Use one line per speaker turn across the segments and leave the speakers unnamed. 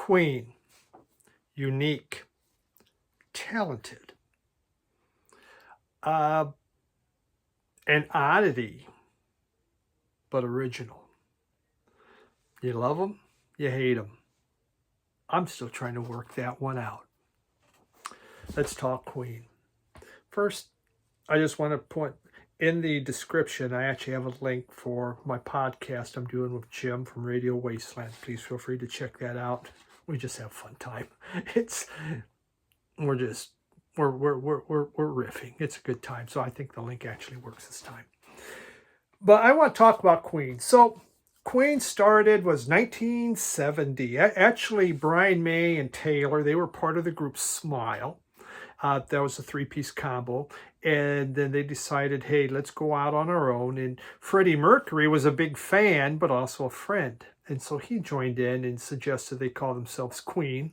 Queen, unique, talented, uh, an oddity, but original. You love them, you hate them. I'm still trying to work that one out. Let's talk Queen. First, I just want to point in the description, I actually have a link for my podcast I'm doing with Jim from Radio Wasteland. Please feel free to check that out. We just have fun time. We're riffing. It's a good time. So I think the link actually works this time. But I want to talk about Queen. So Queen was 1970. Actually, Brian May and Taylor, they were part of the group Smile. That was a three-piece combo. And then they decided, hey, let's go out on our own. And Freddie Mercury was a big fan, but also a friend. And so he joined in and suggested they call themselves Queen.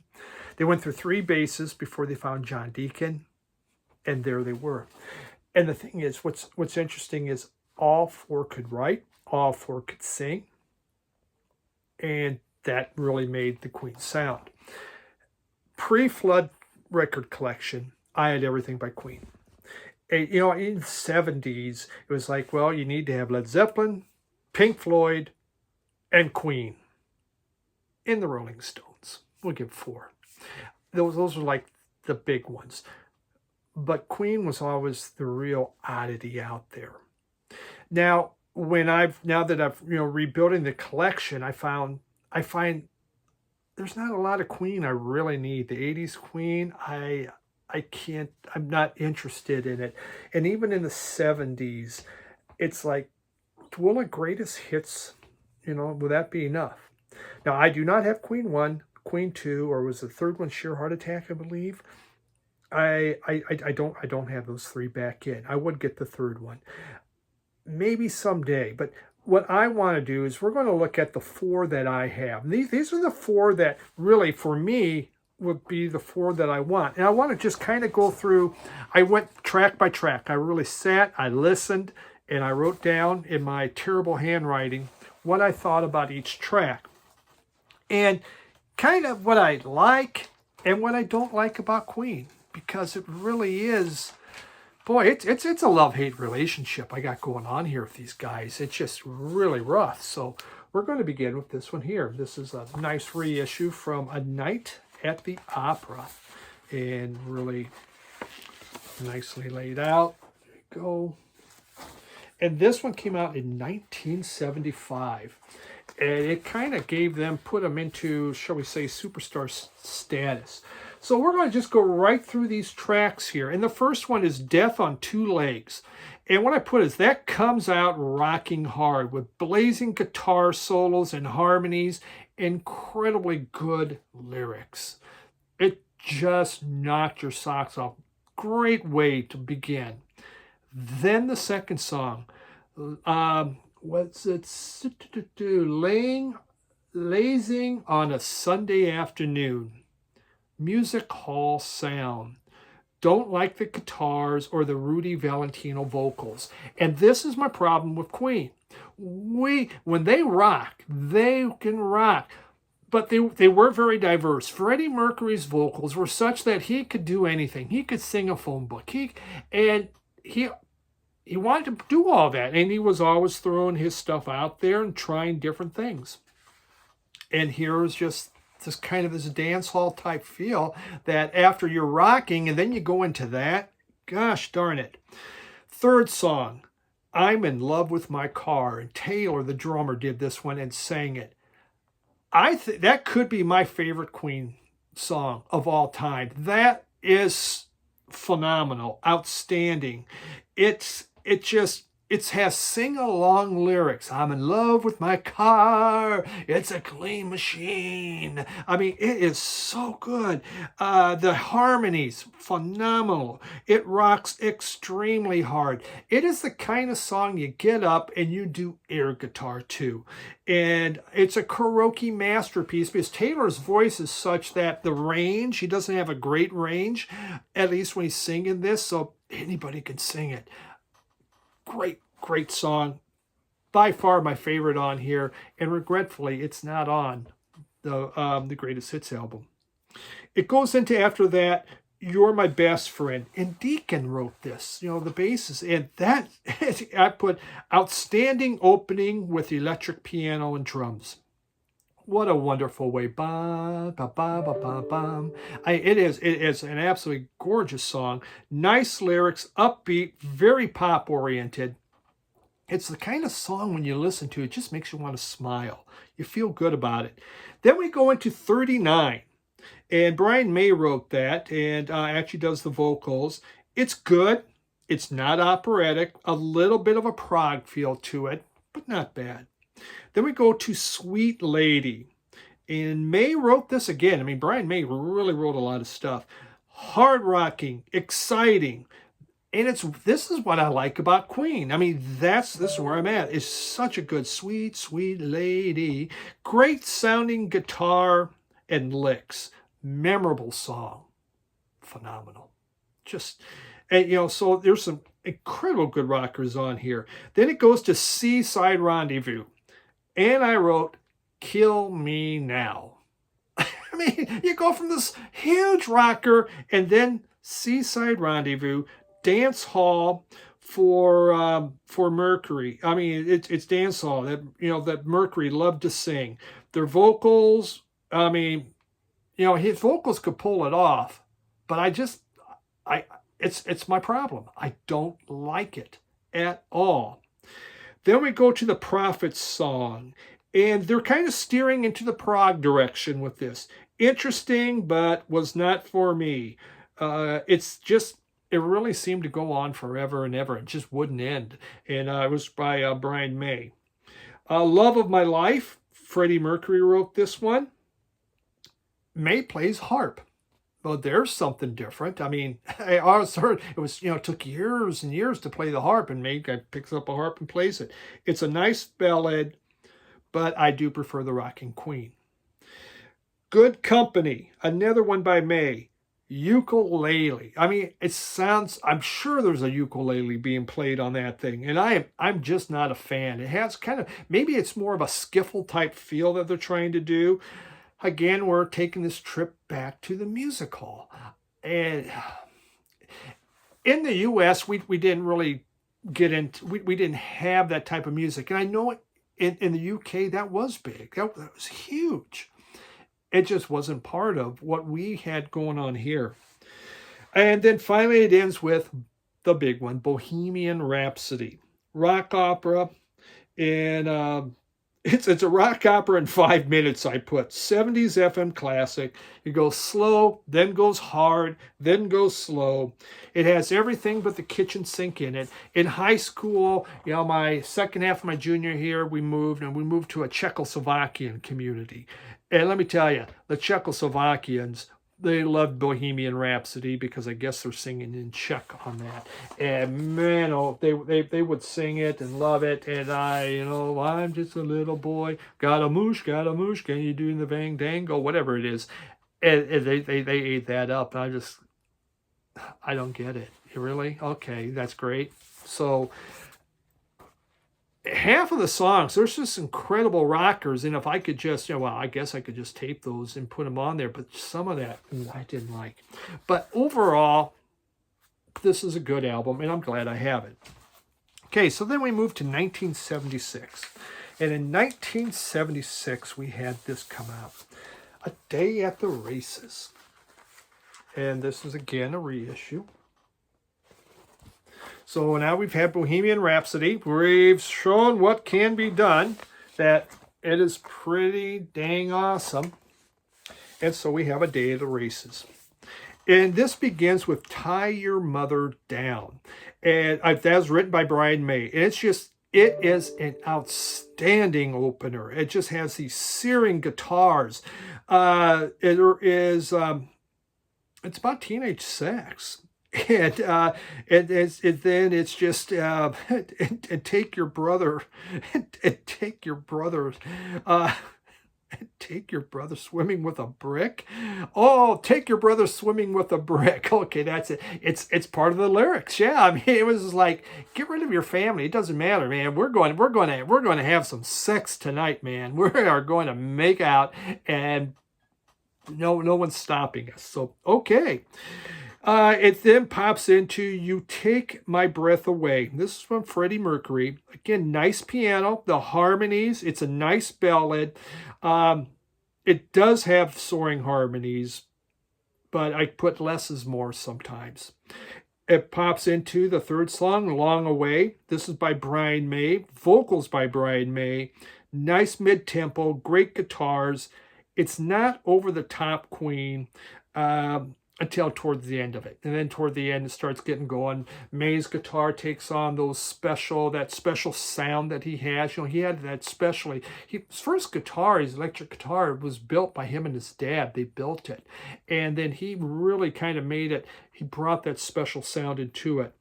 They went through three basses before they found John Deacon. And there they were. And the thing is, what's interesting is all four could write, all four could sing. And that really made the Queen sound. Pre-Flood record collection, I had everything by Queen. And, in the 70s, it was like, well, you need to have Led Zeppelin, Pink Floyd, and Queen. And the Rolling Stones. We'll give four. Those were like the big ones. But Queen was always the real oddity out there. Now that I've rebuilding the collection, I find there's not a lot of Queen I really need. The 80s Queen, I'm not interested in it. And even in the 70s, it's like, will the greatest hits, will that be enough? Now, I do not have Queen 1, Queen 2, or was the third one Sheer Heart Attack, I believe. I don't have those three back in. I would get the third one. Maybe someday, but what I want to do is we're going to look at the four that I have. These are the four that really, for me, would be the four that I want. And I want to just kind of go through. I went track by track. I really sat, I listened, and I wrote down in my terrible handwriting what I thought about each track. And kind of what I like and what I don't like about Queen. Because it really is... Boy, it's a love-hate relationship I got going on here with these guys. It's just really rough. So we're going to begin with this one here. This is a nice reissue from A Night at the Opera. And really nicely laid out. There you go. And this one came out in 1975. And it kind of put them into, shall we say, superstar status. So we're going to just go right through these tracks here. And the first one is Death on Two Legs. And what I put is that comes out rocking hard with blazing guitar solos and harmonies, incredibly good lyrics. It just knocked your socks off. Great way to begin. Then the second song, Lazing on a Sunday Afternoon. Music hall sound. Don't like the guitars or the Rudy Valentino vocals. And this is my problem with Queen. When they rock, they can rock. But they weren't very diverse. Freddie Mercury's vocals were such that he could do anything. He could sing a phone book. He wanted to do all that. And he was always throwing his stuff out there and trying different things. And here's just this kind of this dance hall type feel that after you're rocking and then you go into that, gosh darn it. Third song, I'm in Love with My Car. And Taylor, the drummer, did this one and sang it. That could be my favorite Queen song of all time. That is phenomenal, outstanding. It has sing-along lyrics. I'm in love with my car. It's a clean machine. I mean, it is so good. The harmonies, phenomenal. It rocks extremely hard. It is the kind of song you get up and you do air guitar to. And it's a karaoke masterpiece because Taylor's voice is such that the range, he doesn't have a great range, at least when he's singing this, so anybody can sing it. Great song. By far my favorite on here. And regretfully, it's not on the greatest hits album. It goes into after that, You're My Best Friend. And Deacon wrote this, the basis. And that, I put outstanding opening with electric piano and drums. What a wonderful way. Ba, ba, ba, ba, ba, ba. It is an absolutely gorgeous song. Nice lyrics, upbeat, very pop oriented. It's the kind of song when you listen to it, just makes you want to smile. You feel good about it. Then we go into 39. And Brian May wrote that and actually does the vocals. It's good. It's not operatic. A little bit of a prog feel to it, but not bad. Then we go to Sweet Lady. And May wrote this again. I mean, Brian May really wrote a lot of stuff. Hard rocking, exciting. And this is what I like about Queen. I mean, this is where I'm at. It's such a good Sweet, Sweet Lady. Great sounding guitar and licks. Memorable song. Phenomenal. So there's some incredible good rockers on here. Then it goes to Seaside Rendezvous. And I wrote, Kill Me Now. I mean, you go from this huge rocker and then Seaside Rendezvous, dance hall for Mercury. I mean, it's dance hall that Mercury loved to sing. Their vocals, I mean, his vocals could pull it off, but it's my problem. I don't like it at all. Then we go to the Prophets song, and they're kind of steering into the prog direction with this. Interesting, but was not for me. It really seemed to go on forever and ever. It just wouldn't end. And it was by Brian May. Love of My Life, Freddie Mercury wrote this one. May plays harp. Well, there's something different. I mean, I always heard it was, it took years and years to play the harp, and May picks up a harp and plays it. It's a nice ballad, but I do prefer the Rocking Queen. Good Company, another one by May. Ukulele. I mean, I'm sure there's a ukulele being played on that thing, and I'm just not a fan. It has maybe it's more of a skiffle type feel that they're trying to do. Again, we're taking this trip back to the music hall. And in the U.S., we didn't really get into, we didn't have that type of music. And I know in the U.K. that was big. That was huge. It just wasn't part of what we had going on here. And then finally it ends with the big one, Bohemian Rhapsody. Rock opera. And it's a rock opera in 5 minutes, I put. 70s FM classic. It goes slow, then goes hard, then goes slow. It has everything but the kitchen sink in it. In high school, my second half of my junior year, we moved to a Czechoslovakian community. And let me tell you, the Czechoslovakians, they loved Bohemian Rhapsody because I guess they're singing in Czech on that. And man, they would sing it and love it. And I'm just a little boy, got a moosh, can you do the bang dango, whatever it is. And they ate that up. And I don't get it. Really? Okay, that's great. So half of the songs, there's just incredible rockers, and if I could just, I guess I could just tape those and put them on there, but some of that I didn't like. But overall, this is a good album, and I'm glad I have it. Okay, so then we moved to 1976, and in 1976, we had this come out, A Day at the Races, and this is again a reissue. So now we've had Bohemian Rhapsody. We've shown what can be done, that it is pretty dang awesome. And so we have A Day at the Races. And this begins with Tie Your Mother Down. And that was written by Brian May. And it is an outstanding opener. It just has these searing guitars. It's about teenage sex. And then it's just and take your brother, and take your brother. Take your brother swimming with a brick? Oh, take your brother swimming with a brick. Okay, that's it. It's part of the lyrics. Yeah, I mean, it was like, get rid of your family. It doesn't matter, man. We're going to have some sex tonight, man. We are going to make out, and no one's stopping us. So okay. It then pops into You Take My Breath Away. This is from Freddie Mercury. Again, nice piano, the harmonies. It's a nice ballad. It does have soaring harmonies, but I put less is more sometimes. It pops into the third song, Long Away. This is by Brian May. Vocals by Brian May. Nice mid-tempo, great guitars. It's not over the top Queen. Until towards the end of it. And then toward the end, it starts getting going. May's guitar takes on that special sound that he has. He had that his first guitar, his electric guitar, was built by him and his dad. They built it. And then he really kind of he brought that special sound into it.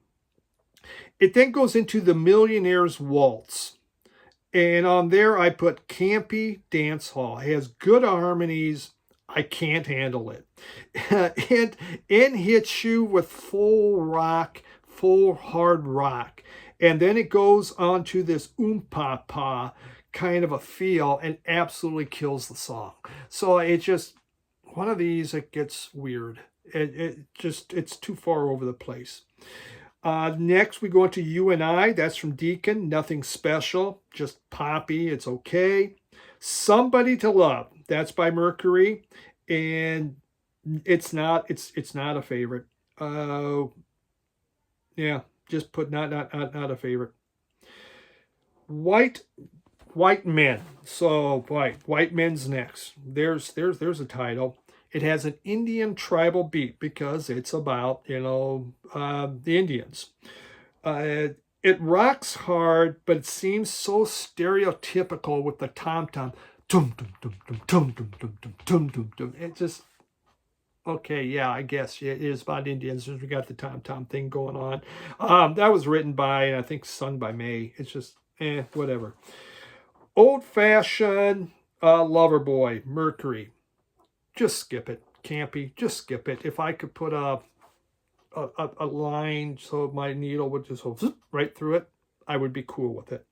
It then goes into The Millionaire's Waltz. And on there, I put campy dance hall. It has good harmonies. I can't handle it. And it hits you with full hard rock. And then it goes on to this pa kind of a feel and absolutely kills the song. So it's just one of these that gets weird. It's too far over the place. Next, we go into You and I. That's from Deacon. Nothing special, just poppy. It's okay. Somebody to Love. That's by Mercury, and it's not a favorite. Yeah, just put not a favorite. White Men. So White Men's next. There's a title. It has an Indian tribal beat because it's about the Indians. It rocks hard, but it seems so stereotypical with the tom-tom. Tum, tum, tum, tum, tum, tum, tum, tum, tum, tum, tum. It just, okay, yeah, I guess it is about Indians. We got the tom-tom thing going on. That was written by, and I think sung by May. It's just, whatever. Old-fashioned Lover Boy, Mercury. Just skip it. Campy, just skip it. If I could put a line so my needle would just go zip right through it, I would be cool with it.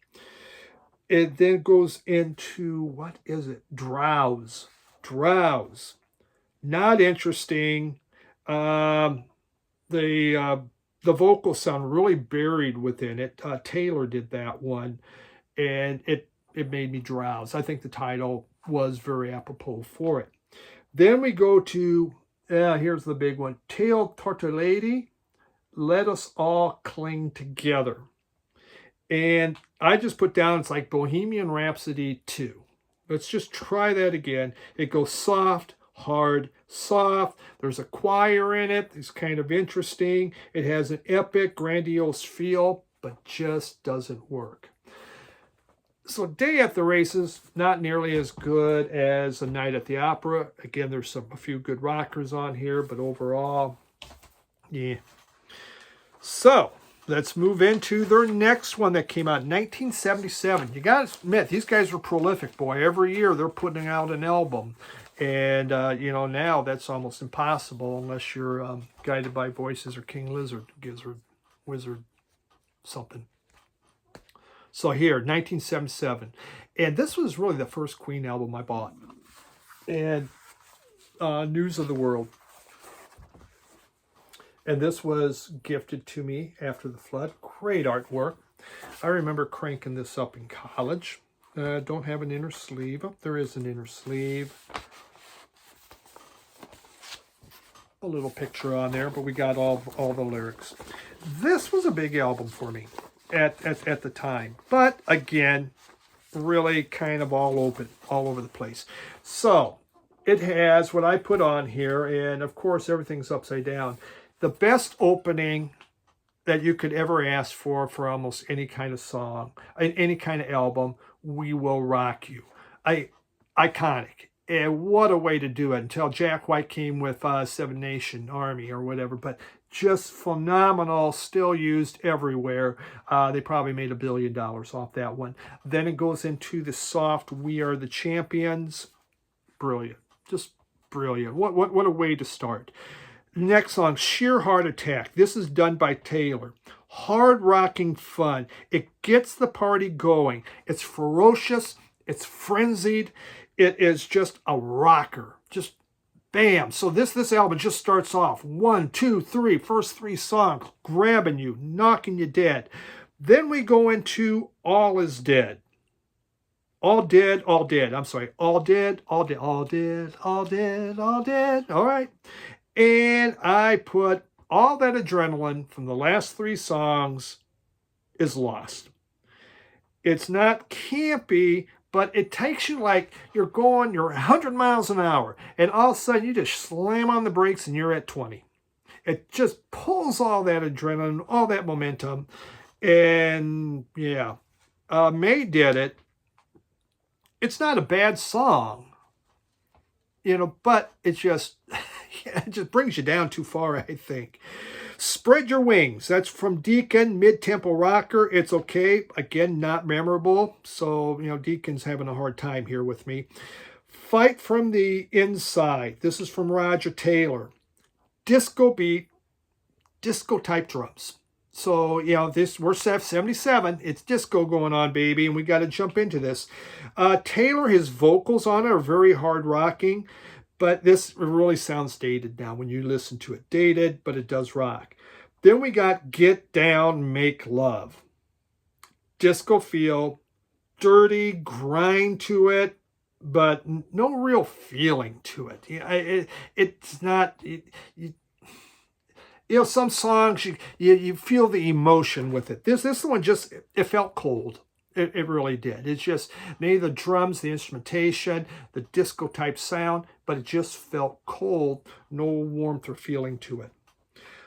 It then goes into, what is it? Drowse. Not interesting. The vocals sound really buried within it. Taylor did that one, and it made me drowse. I think the title was very apropos for it. Then we go to, here's the big one, Tale Tortoladi, Let Us All Cling Together. And I just put down, it's like Bohemian Rhapsody 2. Let's just try that again. It goes soft, hard, soft. There's a choir in it. It's kind of interesting. It has an epic, grandiose feel, but just doesn't work. So Day at the Races, not nearly as good as A Night at the Opera. Again, there's a few good rockers on here, but overall, yeah. So let's move into their next one that came out in 1977. You got to admit, these guys were prolific, boy. Every year they're putting out an album. And, now that's almost impossible unless you're Guided by Voices or King Lizard, Gizzard, Wizard, something. So here, 1977. And this was really the first Queen album I bought. And News of the World. And this was gifted to me after the flood. Great artwork. I remember cranking this up in college. Don't have an inner sleeve. Oh, there is an inner sleeve. A little picture on there, but we got all the lyrics. This was a big album for me at the time. But again, really kind of all over the place. So it has what I put on here, and of course everything's upside down. The best opening that you could ever ask for almost any kind of song, any kind of album, We Will Rock You. Iconic. And what a way to do it, until Jack White came with Seven Nation Army or whatever. But just phenomenal, still used everywhere. They probably made $1 billion off that one. Then it goes into the soft We Are the Champions. brilliant. Just brilliant. What a way to start. Next song, Sheer Heart Attack. This is done by Taylor. Hard rocking fun. It gets the party going. It's ferocious. It's frenzied. It is just a rocker. Just bam. So this album just starts off 1, 2, 3, first 3 songs, grabbing you, knocking you dead. Then we go into All Is Dead. All dead, all dead. I'm sorry. All dead, all dead, all dead, all dead, all dead. All right. And I put all that adrenaline from the last 3 songs is lost. It's not campy, but it takes you like you're 100 miles an hour, and all of a sudden you just slam on the brakes and you're at 20. It just pulls all that adrenaline, all that momentum. And yeah, May did it. It's not a bad song, but it just brings you down too far, I think. Spread Your Wings. That's from Deacon, mid-tempo rocker. It's okay. Again, not memorable. So, Deacon's having a hard time here with me. Fight from the Inside. This is from Roger Taylor. Disco beat, disco type drums. So, we're 77. It's disco going on, baby, and we got to jump into this. Taylor, his vocals on it are very hard rocking, but this really sounds dated now when you listen to it. Dated, but it does rock. Then we got Get Down, Make Love. Disco feel, dirty, grind to it, but no real feeling to it. It's not... some songs, you feel the emotion with it. This one just, it felt cold. It really did. It's just, maybe the drums, the instrumentation, the disco type sound, but it just felt cold. No warmth or feeling to it.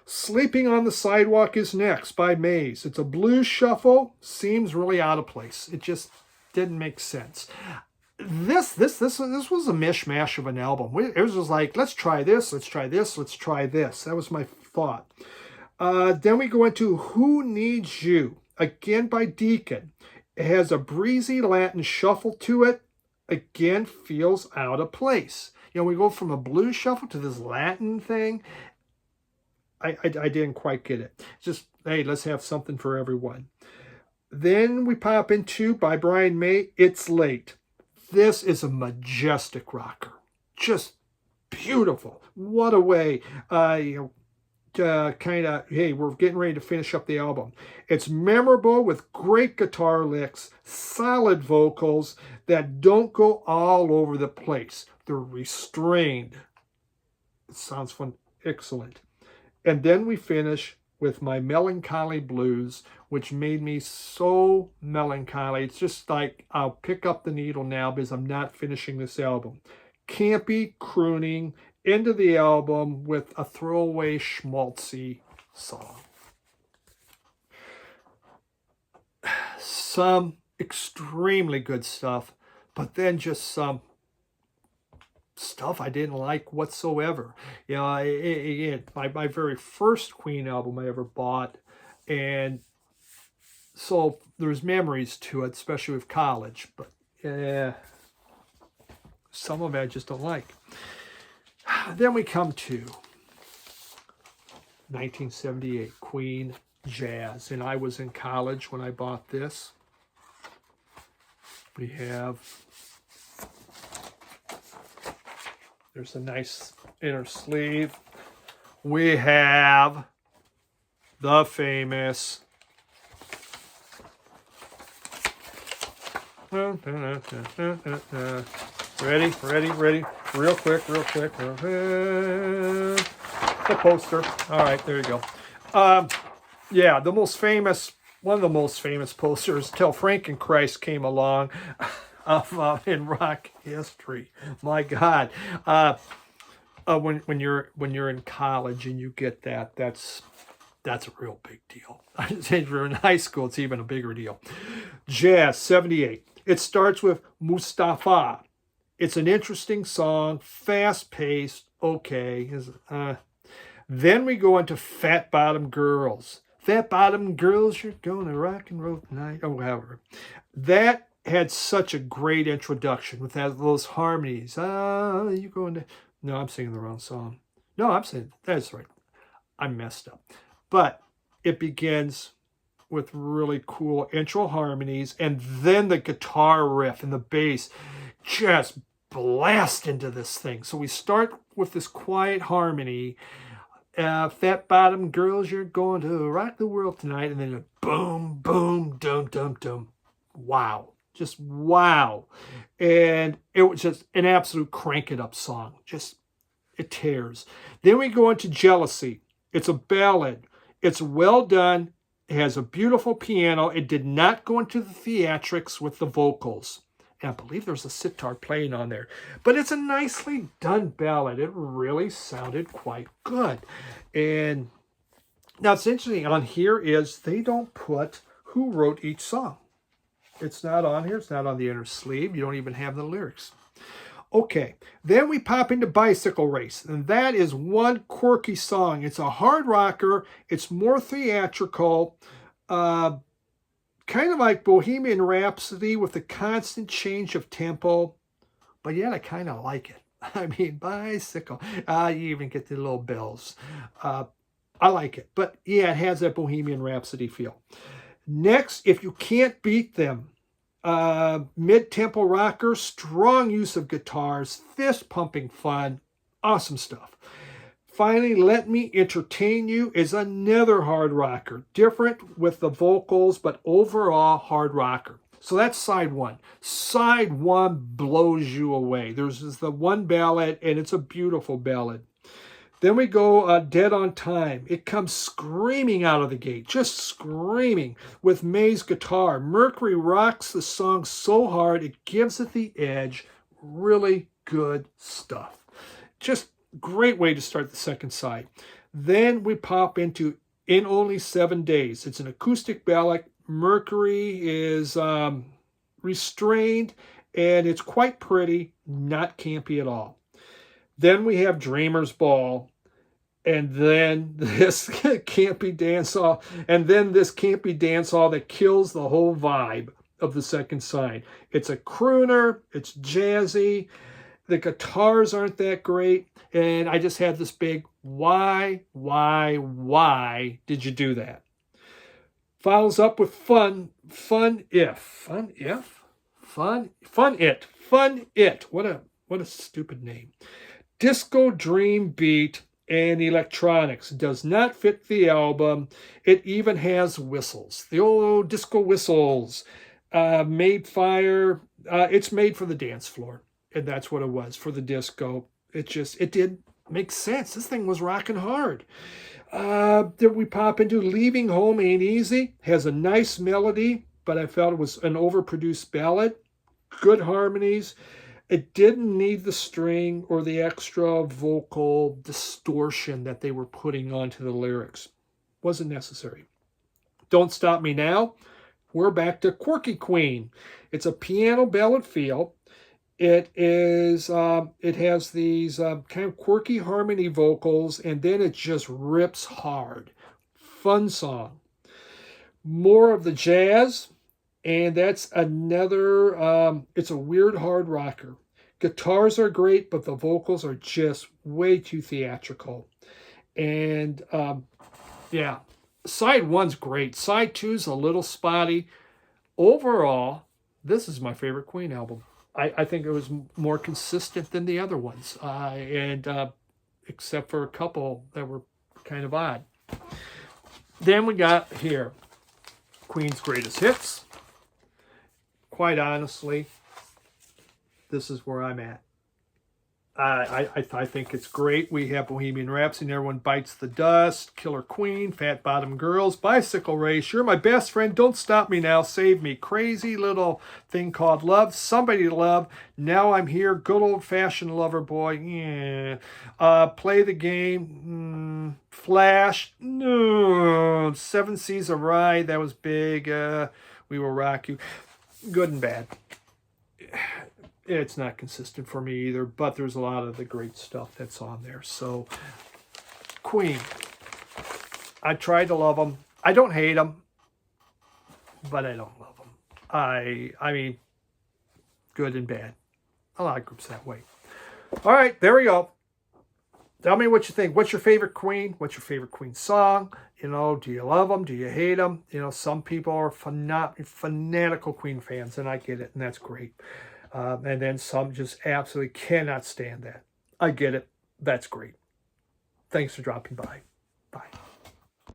Sleeping on the Sidewalk is next by Maze. It's a blues shuffle. Seems really out of place. It just didn't make sense. This was a mishmash of an album. It was just like, let's try this, let's try this, let's try this. That was my thought. Then we go into Who Needs You, again by Deacon. It has a breezy Latin shuffle to it. Again, feels out of place. We go from a blues shuffle to this Latin thing. I didn't quite get it. Just, hey, let's have something for everyone. Then we pop into, by Brian May, It's Late. This is a majestic rocker. Just beautiful. What a way. Hey, we're getting ready to finish up the album. It's memorable with great guitar licks, solid vocals that don't go all over the place. They're restrained. It sounds fun. Excellent. And then we finish with My Melancholy Blues, which made me so melancholy. It's just like, I'll pick up the needle now because I'm not finishing this album. Campy, crooning, end of the album with a throwaway schmaltzy song. Some extremely good stuff, but then just some stuff I didn't like whatsoever. My very first Queen album I ever bought, and so there's memories to it, especially with college, but some of it I just don't like. Then we come to 1978, Queen Jazz, and I was in college when I bought this. We have, there's a nice inner sleeve. We have the famous ready, real quick. The poster. All right, there you go. The most famous, one of the most famous posters till Frankenchrist came along in rock history. My God. When you're in college and you get that, that's a real big deal. If you're in high school, it's even a bigger deal. Jazz, 78. It starts with Mustafa. It's an interesting song, fast-paced, okay. Then we go into Fat Bottom Girls. Fat Bottom Girls, you're going to rock and roll tonight, or whatever. That had such a great introduction with those harmonies. You going to? No, I'm singing the wrong song. No, I'm saying that's right. I messed up. But it begins with really cool intro harmonies, and then the guitar riff and the bass just blast into this thing. So we start with this quiet harmony. Fat bottom girls, you're going to rock the world tonight, and then boom, boom, dum, dum, dum. Wow. Just wow. And it was just an absolute crank it up song. Just, it tears. Then we go into Jealousy. It's a ballad. It's well done. It has a beautiful piano. It did not go into the theatrics with the vocals. And I believe there's a sitar playing on there. But it's a nicely done ballad. It really sounded quite good. And now it's interesting on here is they don't put who wrote each song. It's not on here. It's not on the inner sleeve. You don't even have the lyrics. Okay, then we pop into Bicycle Race, and that is one quirky song. It's a hard rocker. It's more theatrical, kind of like Bohemian Rhapsody with a constant change of tempo, but yet I kind of like it. I mean, bicycle. You even get the little bells. I like it, but yeah, it has that Bohemian Rhapsody feel. Next, If You Can't Beat Them, mid-tempo rocker, strong use of guitars, fist-pumping fun, awesome stuff. Finally, Let Me Entertain You is another hard rocker, different with the vocals, but overall hard rocker. So that's side one. Side one blows you away. There's the one ballad, and it's a beautiful ballad. Then we go Dead on Time. It comes screaming out of the gate, just screaming with May's guitar. Mercury rocks the song so hard, it gives it the edge. Really good stuff. Just great way to start the second side. Then we pop into In Only 7 Days. It's an acoustic ballad. Mercury is restrained, and it's quite pretty, not campy at all. Then we have Dreamer's Ball. And then this campy dance hall, and then this campy dance hall that kills the whole vibe of the second side. It's a crooner, it's jazzy, the guitars aren't that great, and I just had this big, why did you do that? Follows up with Fun It. What a stupid name. Disco dream beat and electronics. Does not fit the album. It even has whistles. The old disco whistles. Made fire. It's made for the dance floor. And that's what it was, for the disco. It did make sense. This thing was rocking hard. Then we pop into Leaving Home Ain't Easy. Has a nice melody, but I felt it was an overproduced ballad. Good harmonies. It didn't need the string or the extra vocal distortion that they were putting onto the lyrics. Wasn't necessary. Don't Stop Me Now. We're back to Quirky Queen. It's a piano ballad feel. It has these kind of quirky harmony vocals, and then it just rips hard. Fun song. More of the jazz, and that's another, it's a weird hard rocker. Guitars are great, but the vocals are just way too theatrical. And yeah, side one's great. Side two's a little spotty. Overall, this is my favorite Queen album. I think it was more consistent than the other ones, except for a couple that were kind of odd. Then we got here, Queen's Greatest Hits. Quite honestly, this is where I'm at. I think it's great. We have Bohemian Rhapsody, and Everyone Bites the Dust, Killer Queen, Fat Bottom Girls, Bicycle Race, You're My Best Friend, Don't Stop Me Now, Save Me, Crazy Little Thing Called Love, Somebody to Love, Now I'm Here, Good Old Fashioned Lover Boy, yeah. Play the Game, Flash, no. Seven Seas of Rye, that was big. We Will Rock You. Good and bad. It's not consistent for me either, but there's a lot of the great stuff that's on there. So, Queen. I tried to love them. I don't hate them, but I don't love them. I mean, good and bad. A lot of groups that way. All right, there we go. Tell me what you think. What's your favorite Queen? What's your favorite Queen song? You know, do you love them? Do you hate them? You know, some people are fanatical Queen fans, and I get it, and that's great. And then some just absolutely cannot stand that. I get it. That's great. Thanks for dropping by.